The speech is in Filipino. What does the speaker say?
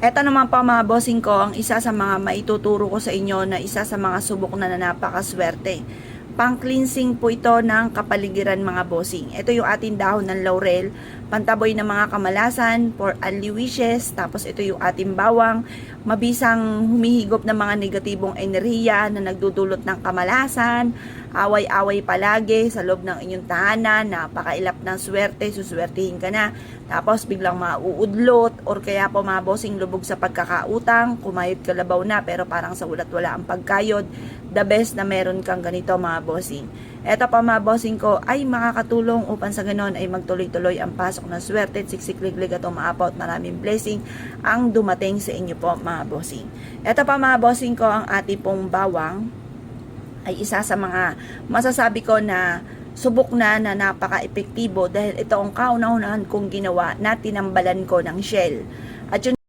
Eto naman po mga bossing ko, ang isa sa mga maituturo ko sa inyo na isa sa mga subok na napakaswerte. Pang-cleansing po ito ng kapaligiran mga bossing. Ito yung ating dahon ng laurel, pantaboy ng mga kamalasan, for only wishes, tapos ito yung ating bawang, mabisang humihigop ng mga negatibong enerhiya na nagdudulot ng kamalasan, away-away palagi sa loob ng inyong tahanan, napakailap ng swerte, suswertihin ka na, tapos biglang mauudlot, or kaya po mga bossing lubog sa pagkakautang, kumayod kalabaw na pero parang sa ulat wala ang pagkayod. The best na meron kang ganito mga bossing. Eto pa mga bossing ko ay makakatulong upang sa ganon ay magtuloy-tuloy ang pasok ng swerte at siksikliglig at umaabot maraming blessing ang dumating sa inyo po mga bossing. Eto pa mga bossing ko, ang ating pong bawang ay isa sa mga masasabi ko na subok na napaka-epektibo dahil ito ang kauna-unahan kong ginawa na tinambalan ko ng shell. At yun